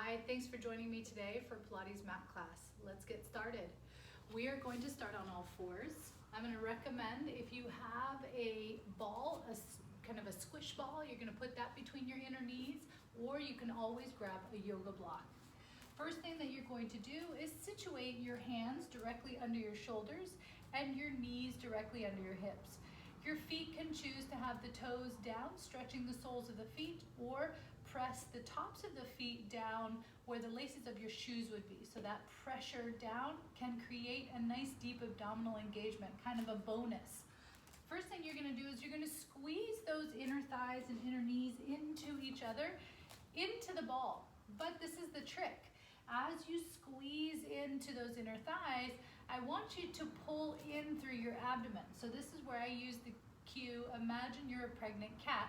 Hi, thanks for joining me today for Pilates Mat class. Let's get started. We are going to start on all fours. I'm going to recommend if you have a ball, kind of a squish ball, you're going to put that between your inner knees, or you can always grab a yoga block. First thing that you're going to do is situate your hands directly under your shoulders and your knees directly under your hips. Your feet can choose to have the toes down, stretching the soles of the feet, or press the tops of the feet down where the laces of your shoes would be. So that pressure down can create a nice deep abdominal engagement, kind of a bonus. First thing you're gonna do is you're gonna squeeze those inner thighs and inner knees into each other, into the ball. But this is the trick. As you squeeze into those inner thighs, I want you to pull in through your abdomen. So this is where I use the cue, imagine you're a pregnant cat.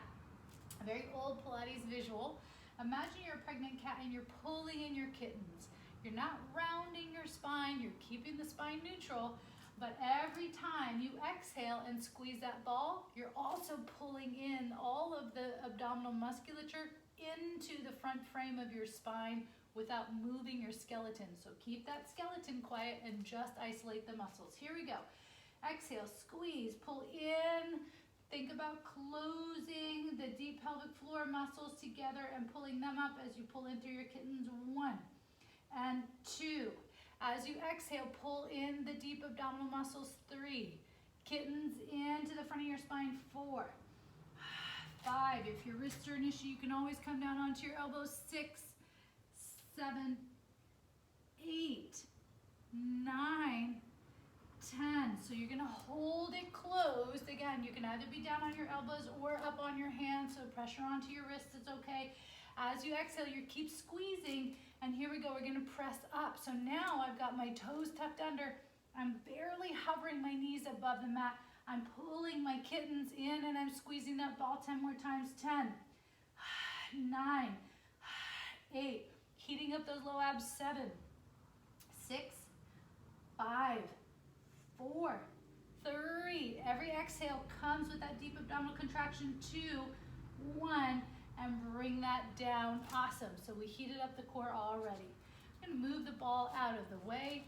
A very old Pilates visual. Imagine you're a pregnant cat and you're pulling in your kittens. You're not rounding your spine, you're keeping the spine neutral, but every time you exhale and squeeze that ball, you're also pulling in all of the abdominal musculature into the front frame of your spine without moving your skeleton. So keep that skeleton quiet and just isolate the muscles. Here we go. Exhale, squeeze, pull in. Think about closing the deep pelvic floor muscles together and pulling them up as you pull in through your kittens. 1 and 2. As you exhale, pull in the deep abdominal muscles. 3. Kittens into the front of your spine. 4. 5. If your wrists are an issue, you can always come down onto your elbows. 6, 7, 8, 9, 10. So you're gonna hold it closed. Again, you can either be down on your elbows or up on your hands, so pressure onto your wrists is okay. As you exhale, you keep squeezing, and here we go, we're gonna press up. So now I've got my toes tucked under. I'm barely hovering my knees above the mat. I'm pulling my kittens in and I'm squeezing that ball 10 more times. 10, 9, 8, heating up those low abs. 7, 6, 5, 4, 3. Every exhale comes with that deep abdominal contraction. 2, 1, and bring that down. Awesome. So we heated up the core already. I'm going to move the ball out of the way.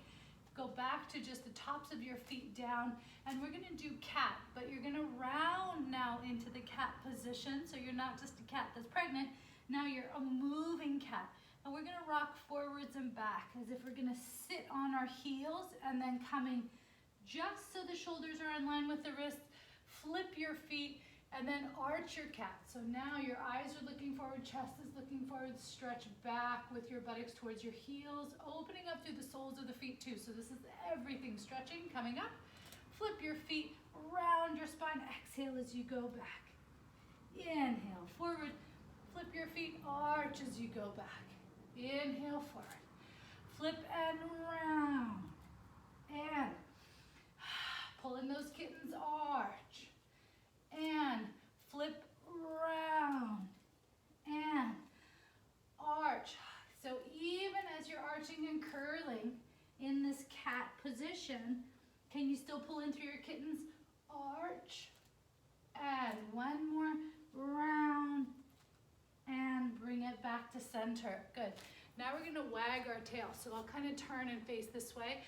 Go back to just the tops of your feet down, and we're going to do cat, but you're going to round now into the cat position. So you're not just a cat that's pregnant. Now you're a moving cat. And we're going to rock forwards and back as if we're going to sit on our heels and then coming just so the shoulders are in line with the wrists. Flip your feet and then arch your cat. So now your eyes are looking forward, chest is looking forward, stretch back with your buttocks towards your heels, opening up through the soles of the feet too. So this is everything stretching, coming up. Flip your feet, round your spine, exhale as you go back. Inhale, forward, flip your feet, arch as you go back. Inhale, forward, flip and round, and pull in those kittens, arch, and flip round, and arch. So even as you're arching and curling in this cat position, can you still pull in through your kittens? Arch, and 1 more, round, and bring it back to center. Good. Now we're going to wag our tail. So I'll kind of turn and face this way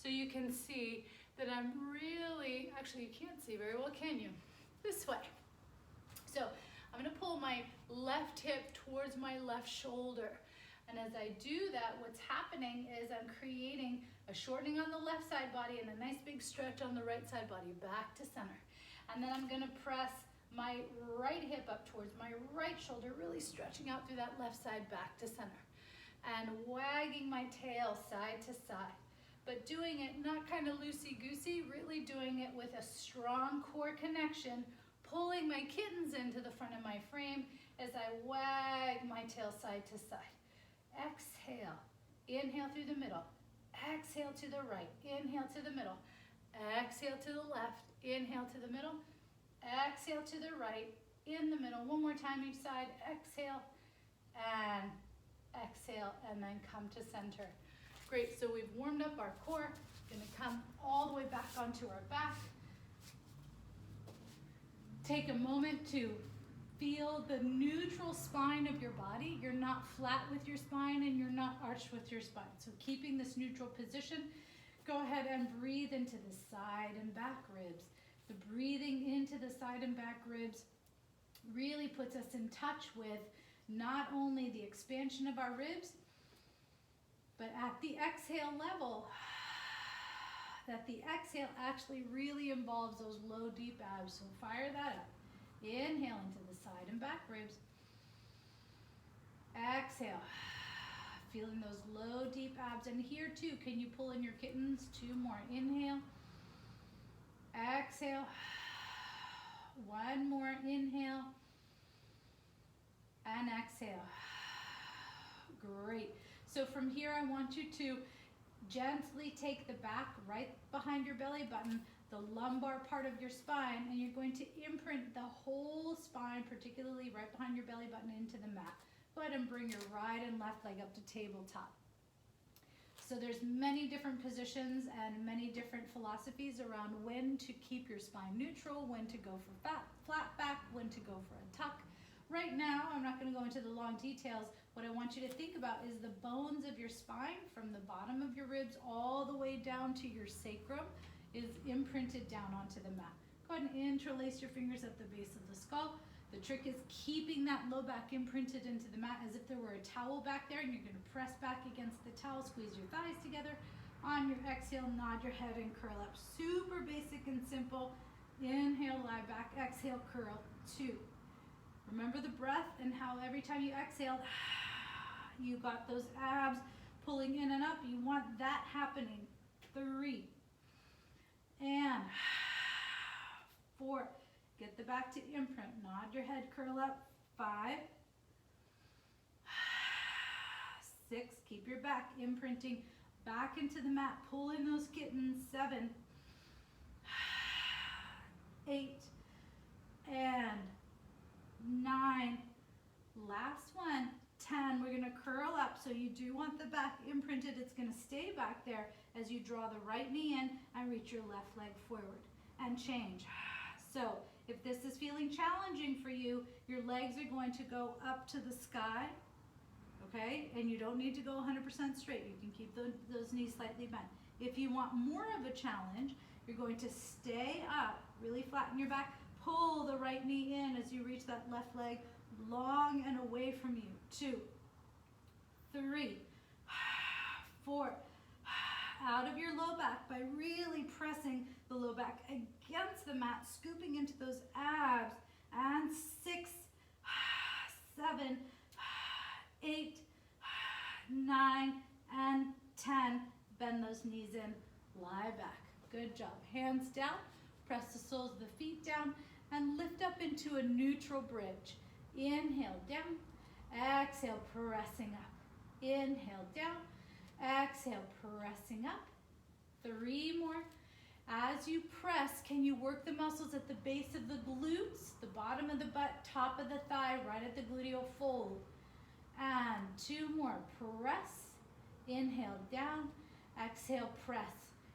so you can see that I'm really, actually you can't see very well, can you? This way. So I'm going to pull my left hip towards my left shoulder. And as I do that, what's happening is I'm creating a shortening on the left side body and a nice big stretch on the right side body, back to center. And then I'm going to press my right hip up towards my right shoulder, really stretching out through that left side, back to center. And wagging my tail side to side. But doing it not kind of loosey-goosey, really doing it with a strong core connection, pulling my kittens into the front of my frame as I wag my tail side to side. Exhale, inhale through the middle, exhale to the right, inhale to the middle, exhale to the left, inhale to the middle, exhale to the right, in the middle. 1 more time each side, exhale, and then come to center. Great, so we've warmed up our core. Gonna come all the way back onto our back. Take a moment to Feel the neutral spine of your body. You're not flat with your spine and you're not arched with your spine. So keeping this neutral position, go ahead and breathe into the side and back ribs. The breathing into the side and back ribs really puts us in touch with not only the expansion of our ribs, but at the exhale level, that the exhale actually really involves those low, deep abs. So fire that up. Inhale into the side and back ribs. Exhale. Feeling those low, deep abs. And here too, can you pull in your kittens? 2 more. Inhale. Exhale. 1 more. Inhale. And exhale. Great. So from here, I want you to gently take the back right behind your belly button, the lumbar part of your spine, and you're going to imprint the whole spine, particularly right behind your belly button, into the mat. Go ahead and bring your right and left leg up to tabletop. So there's many different positions and many different philosophies around when to keep your spine neutral, when to go for flat back, when to go for a tuck. Right now, I'm not going to go into the long details. What I want you to think about is the bones of your spine from the bottom of your ribs all the way down to your sacrum is imprinted down onto the mat. Go ahead and interlace your fingers at the base of the skull. The trick is keeping that low back imprinted into the mat as if there were a towel back there, and you're going to press back against the towel, squeeze your thighs together. On your exhale, nod your head and curl up. Super basic and simple. Inhale, lie back. Exhale, curl. 2. Remember the breath and how every time you exhaled, you got those abs pulling in and up. You want that happening. 3. And 4. Get the back to imprint. Nod your head, curl up. 5. 6. Keep your back imprinting back into the mat. Pull in those kittens. 7. 8. And 9. Last one. 10. We're going to curl up. So you do want the back imprinted. It's going to stay back there as you draw the right knee in and reach your left leg forward and change. So if this is feeling challenging for you, your legs are going to go up to the sky, okay? And you don't need to go 100% straight. You can keep those knees slightly bent. If you want more of a challenge, you're going to stay up, really flatten your back, pull the right knee in as you reach that left leg long and away from you. 2, 3, 4. Out of your low back by really pressing the low back against the mat, scooping into those abs. And 6, 7, 8, 9, and 10. Bend those knees in, lie back. Good job. Hands down, press the soles of the feet down, and lift up into a neutral bridge. Inhale down, exhale, pressing up. Inhale down, exhale, pressing up. 3 more. As you press, can you work the muscles at the base of the glutes, the bottom of the butt, top of the thigh, right at the gluteal fold? And 2 more. Press. Inhale down, exhale, press.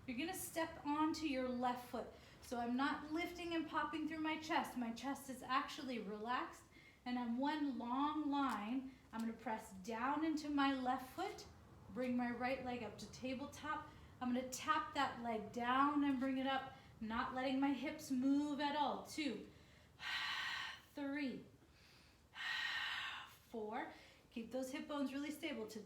You're going to step onto your left foot. So I'm not lifting and popping through my chest. My chest is actually relaxed, and on one long line, I'm going to press down into my left foot, bring my right leg up to tabletop. I'm going to tap that leg down and bring it up, not letting my hips move at all. 2, 3, 4. Keep those hip bones really stable. To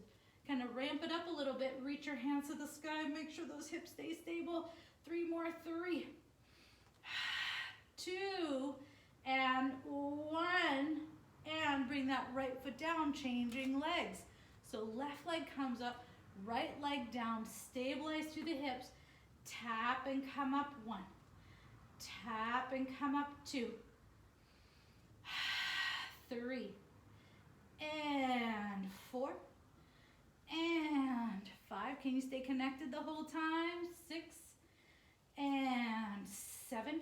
kind of ramp it up a little bit, reach your hands to the sky, make sure those hips stay stable. 3 more. 3, 2, and 1. And bring that right foot down, changing legs. So left leg comes up, right leg down, stabilize through the hips, tap and come up. 1, tap and come up. 2, 3, and 4, and 5. Can you stay connected the whole time? 6, and 7,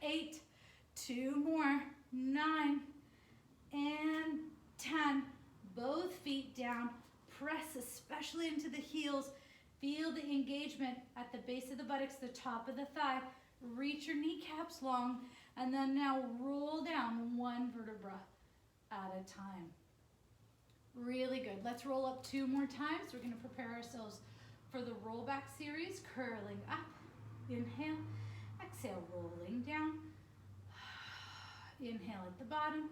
8, 2 more, 9, and 10. Both feet down. Press especially into the heels. Feel the engagement at the base of the buttocks, the top of the thigh. Reach your kneecaps long, and then now roll down one vertebra at a time. Really good. Let's roll up 2 more times. We're going to prepare ourselves for the rollback series. Curling up. Inhale. Exhale, rolling down. Inhale at the bottom.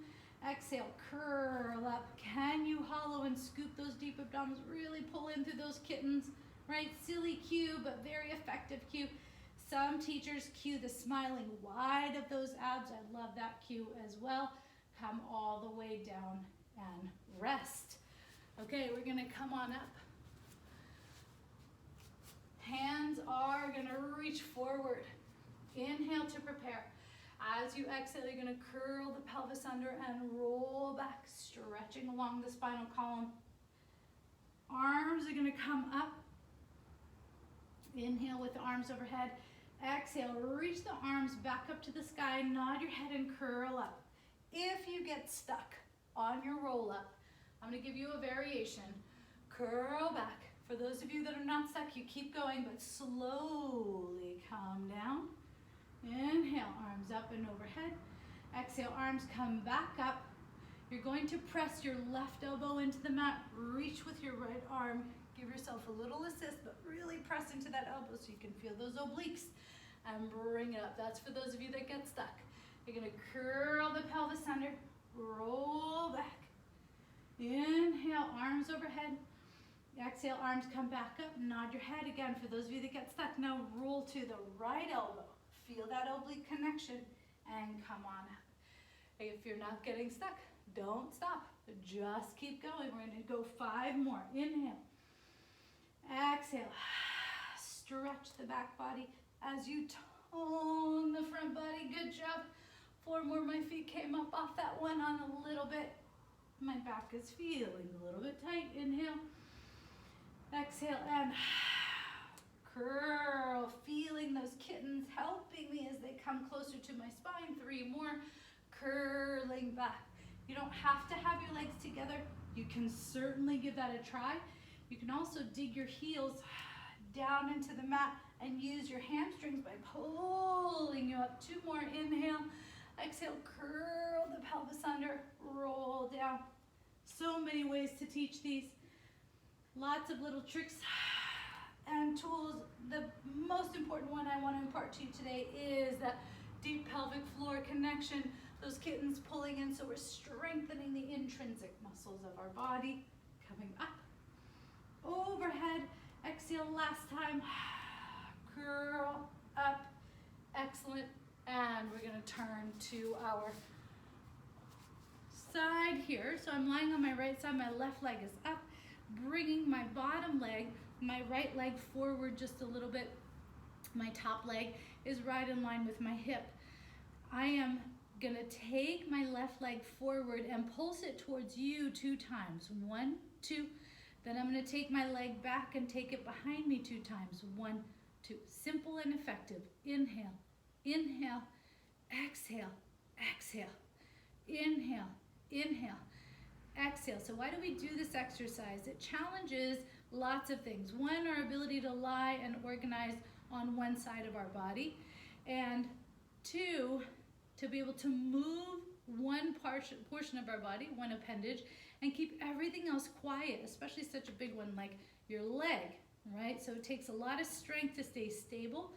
Exhale, curl up. Can you hollow and scoop those deep abdominals? Really pull in through those kittens, right? Silly cue, but very effective cue. Some teachers cue the smiling wide of those abs. I love that cue as well. Come all the way down and rest. Okay, we're gonna come on up. Hands are gonna reach forward. Inhale to prepare. As you exhale, you're gonna curl the pelvis under and roll back, stretching along the spinal column. Arms are gonna come up. Inhale with the arms overhead. Exhale, reach the arms back up to the sky, nod your head and curl up. If you get stuck on your roll up, I'm gonna give you a variation. Curl back. For those of you that are not stuck, you keep going, but slowly come down. Inhale, arms up and overhead. Exhale, arms come back up. You're going to press your left elbow into the mat. Reach with your right arm. Give yourself a little assist, but really press into that elbow so you can feel those obliques. And bring it up. That's for those of you that get stuck. You're gonna curl the pelvis under, roll back. Inhale, arms overhead. Exhale, arms come back up, nod your head again for those of you that get stuck. Now roll to the right elbow. Feel that oblique connection and come on up. If you're not getting stuck, don't stop. Just keep going. We're gonna go 5 more. Inhale. Exhale. Stretch the back body as you tone the front body. Good job. 4 more. My feet came up off that one on a little bit. My back is feeling a little bit tight. Inhale. Exhale and curl. Feeling those kittens helping me as they come closer to my spine. 3 more. Curling back. You don't have to have your legs together. You can certainly give that a try. You can also dig your heels down into the mat and use your hamstrings by pulling you up. 2 more. Inhale. Exhale. Curl the pelvis under. Roll down. So many ways to teach these. Lots of little tricks and tools. The most important one I want to impart to you today is that deep pelvic floor connection. Those kittens pulling in, so we're strengthening the intrinsic muscles of our body. Coming up. Overhead. Exhale last time. Curl up. Excellent. And we're going to turn to our side here. So I'm lying on my right side. My left leg is up. Bringing my bottom leg, my right leg forward just a little bit. My top leg is right in line with my hip. I am going to take my left leg forward and pulse it towards you 2 times. 1, 2. Then I'm going to take my leg back and take it behind me 2 times. 1, 2. Simple and effective. Inhale, inhale, exhale, exhale. Inhale, inhale, exhale. So why do we do this exercise? It challenges lots of things. 1, our ability to lie and organize on one side of our body. And 2, to be able to move one portion of our body, one appendage, and keep everything else quiet, especially such a big one like your leg, right? So it takes a lot of strength to stay stable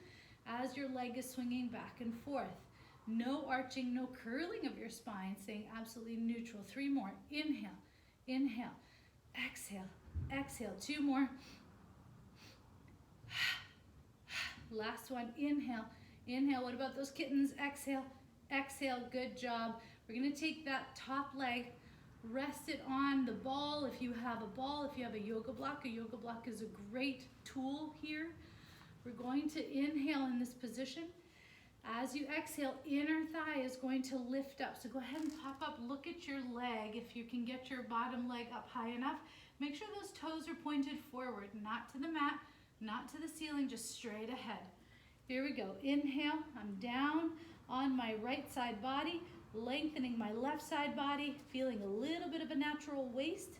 as your leg is swinging back and forth. No arching, no curling of your spine, staying absolutely neutral. 3 more. Inhale, inhale, exhale, exhale. 2 more. Last one. Inhale, inhale. What about those kittens? Exhale, exhale. Good job. We're going to take that top leg, rest it on the ball. If you have a ball, if you have a yoga block is a great tool here. We're going to inhale in this position. As you exhale, inner thigh is going to lift up. So go ahead and pop up. Look at your leg. If you can get your bottom leg up high enough, make sure those toes are pointed forward, not to the mat, not to the ceiling, just straight ahead. Here we go. Inhale. I'm down on my right side body, lengthening my left side body, feeling a little bit of a natural waist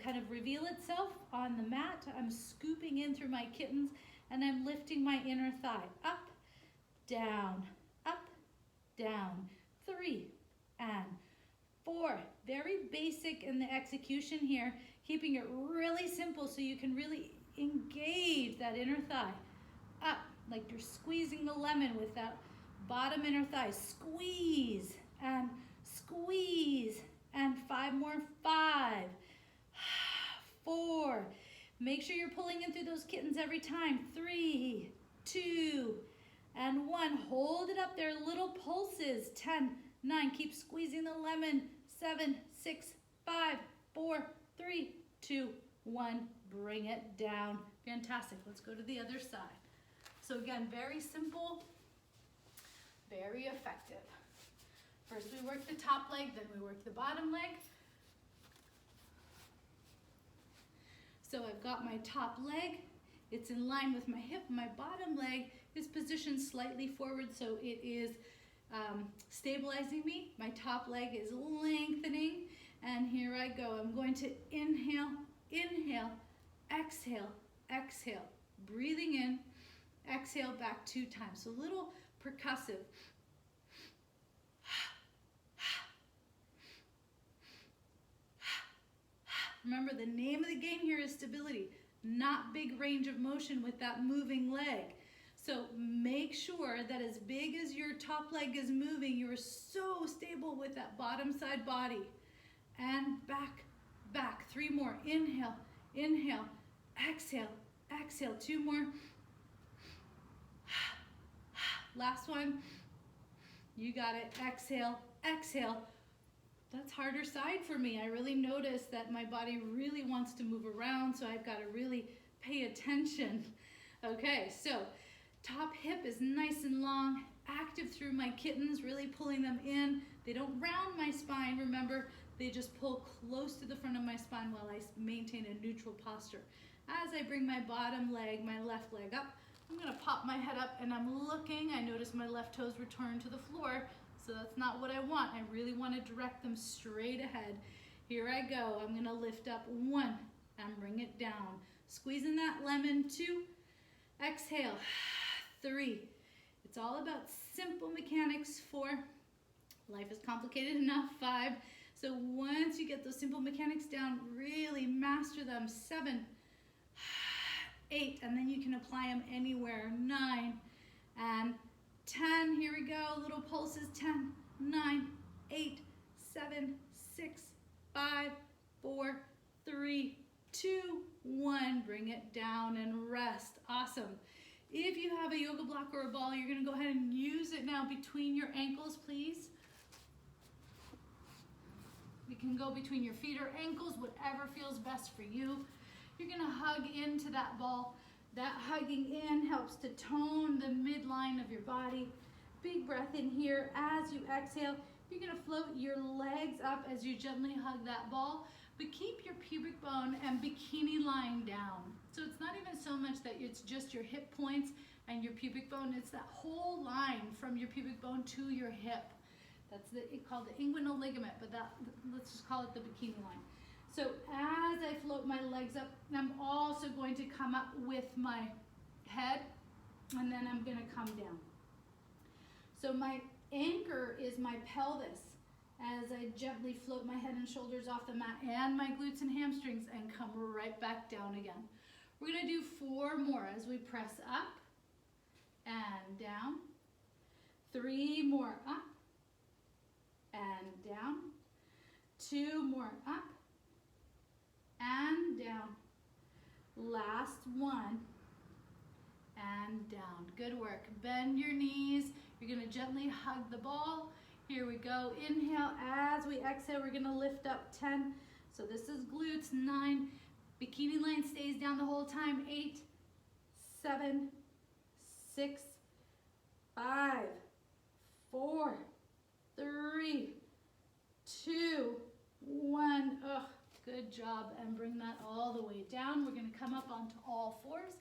kind of reveal itself on the mat. I'm scooping in through my kittens, and I'm lifting my inner thigh up, down, up, down, 3, and 4. Very basic in the execution here, keeping it really simple so you can really engage that inner thigh. Up, like you're squeezing a lemon with that bottom inner thigh. Squeeze, and 5 more, 5, 4. Make sure you're pulling in through those kittens every time. 3, 2, and 1. Hold it up there, little pulses. 10, 9, keep squeezing the lemon. 7, 6, 5, 4, 3, 2, 1. Bring it down. Fantastic. Let's go to the other side. So again, very simple, very effective. First we work the top leg, then we work the bottom leg. So I've got my top leg, it's in line with my hip. My bottom leg is positioned slightly forward, so it is stabilizing me. My top leg is lengthening, and here I go. I'm going to inhale, inhale, exhale, exhale. Breathing in, exhale back 2 times. So a little percussive. Remember, the name of the game here is stability, not big range of motion with that moving leg. So make sure that as big as your top leg is moving, you're so stable with that bottom side body. And back, back. 3 more. Inhale, inhale, exhale, exhale. 2 more. Last one. You got it. Exhale, exhale. That's harder side for me. I really notice that my body really wants to move around, so I've got to really pay attention. Okay, so top hip is nice and long, active through my kittens, really pulling them in. They don't round my spine, remember, they just pull close to the front of my spine while I maintain a neutral posture. As I bring my bottom leg, my left leg up, I'm gonna pop my head up and I'm looking. I notice my left toes return to the floor. So that's not what I want. I really want to direct them straight ahead. Here I go. I'm going to lift up 1 and bring it down. Squeezing that lemon. 2. Exhale. 3. It's all about simple mechanics. 4. Life is complicated enough. 5. So once you get those simple mechanics down, really master them. 7. 8. And then you can apply them anywhere. 9. And 10, here we go, little pulses, 10, 9, 8, 7, 6, 5, 4, 3, 2, 1. Bring it down and rest. Awesome. If you have a yoga block or a ball, you're going to go ahead and use it now between your ankles, please. You can go between your feet or ankles, whatever feels best for you. You're going to hug into that ball. That hugging in helps to tone the midline of your body. Big breath in here. As you exhale, you're going to float your legs up as you gently hug that ball, but keep your pubic bone and bikini line down. So it's not even so much that it's just your hip points and your pubic bone, it's that whole line from your pubic bone to your hip. That's called the inguinal ligament, but let's just call it the bikini line. So as I float my legs up, I'm also going to come up with my head, and then I'm going to come down. So my anchor is my pelvis as I gently float my head and shoulders off the mat and my glutes and hamstrings and come right back down again. We're going to do 4 more as we press up and down. 3 more up and down. 2 more up and down. Last one and down. Good work. Bend your knees. You're going to gently hug the ball. Here we go. Inhale. As we exhale, we're going to lift up 10. So this is glutes. 9. Bikini line stays down the whole time. 8, 7, 6, 5, 4, 3, 2, 1. Ugh. Good job, and bring that all the way down. We're going to come up onto all 4s,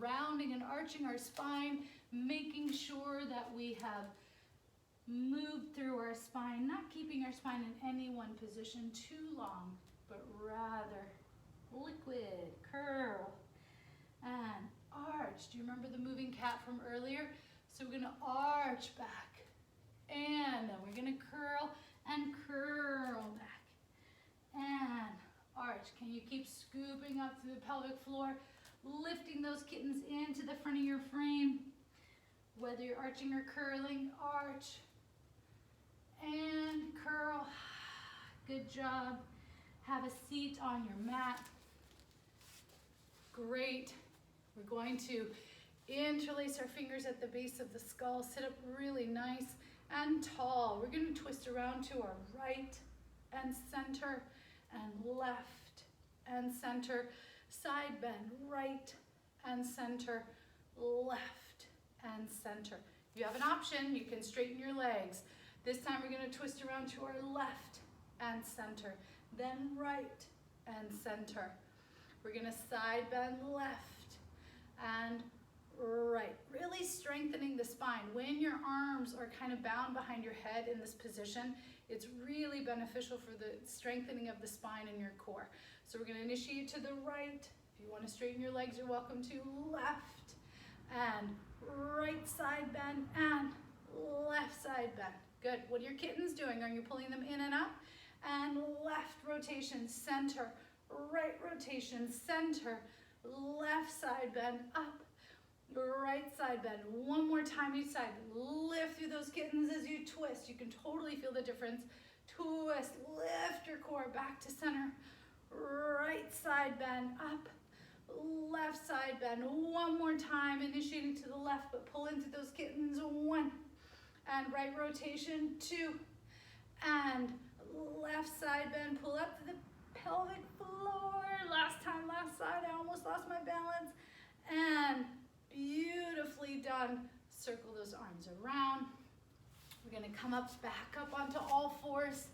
rounding and arching our spine, making sure that we have moved through our spine, not keeping our spine in any one position too long, but rather liquid, curl, and arch. Do you remember the moving cat from earlier? So we're gonna arch back, and then we're gonna curl and curl back, and arch. Can you keep scooping up through the pelvic floor, lifting those kittens into the front of your frame? Whether you're arching or curling, arch and curl. Good job. Have a seat on your mat. Great. We're going to interlace our fingers at the base of the skull. Sit up really nice and tall. We're going to twist around to our right and center and left and center. Side bend, right and center, left and center. You have an option. You can straighten your legs. This time we're going to twist around to our left and center, then right and center. We're going to side bend left and right, really strengthening the spine. When your arms are kind of bound behind your head in this position, it's really beneficial for the strengthening of the spine and your core. So we're going to initiate to the right. If you want to straighten your legs, you're welcome to. Left and right side bend and left side bend. Good. What are your kittens doing? Are you pulling them in and up? And left rotation, center, right rotation, center, left side bend, up, right side bend. One more time each side. Lift through those kittens as you twist. You can totally feel the difference. Twist, lift your core back to center, right side bend, up, left side bend. One more time, initiating to the left, but pull into those kittens. 1, and right rotation, 2, and left side bend, pull up to the pelvic floor. Last time, last side, I almost lost my balance. And beautifully done. Circle those arms around. We're gonna come up, back up onto all fours.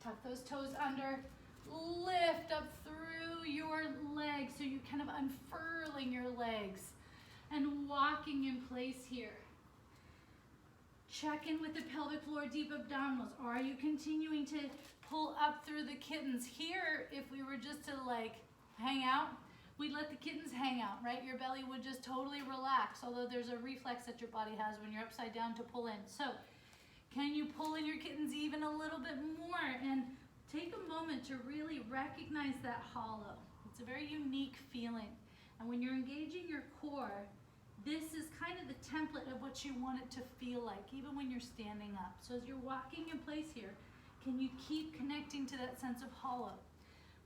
Tuck those toes under. Lift up through your legs, so you're kind of unfurling your legs and walking in place here. Check in with the pelvic floor, deep abdominals. Are you continuing to pull up through the kittens? Here, if we were just to like hang out, we'd let the kittens hang out, right? Your belly would just totally relax, although there's a reflex that your body has when you're upside down to pull in. So can you pull in your kittens even a little bit more? And take a moment to really recognize that hollow. It's a very unique feeling. And when you're engaging your core, this is kind of the template of what you want it to feel like, even when you're standing up. So as you're walking in place here, can you keep connecting to that sense of hollow?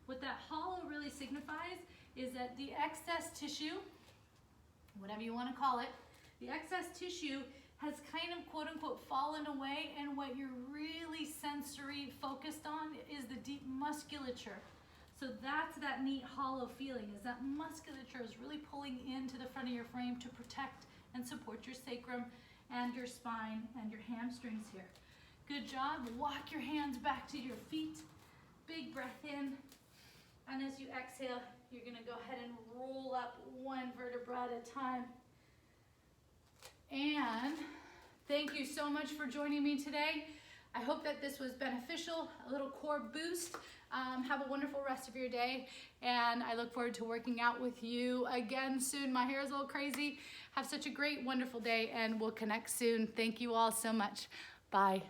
What that hollow really signifies is that the excess tissue, whatever you want to call it, the excess tissue has kind of quote unquote fallen away, and what you're really sensory focused on is the deep musculature. So that's that neat hollow feeling, is that musculature is really pulling into the front of your frame to protect and support your sacrum and your spine and your hamstrings here. Good job. Walk your hands back to your feet. Big breath in. And as you exhale, you're going to go ahead and roll up one vertebra at a time. And thank you so much for joining me today. I hope that this was beneficial, a little core boost. Have a wonderful rest of your day, and I look forward to working out with you again soon. My hair is a little crazy. Have such a great, wonderful day, and we'll connect soon. Thank you all so much. Bye.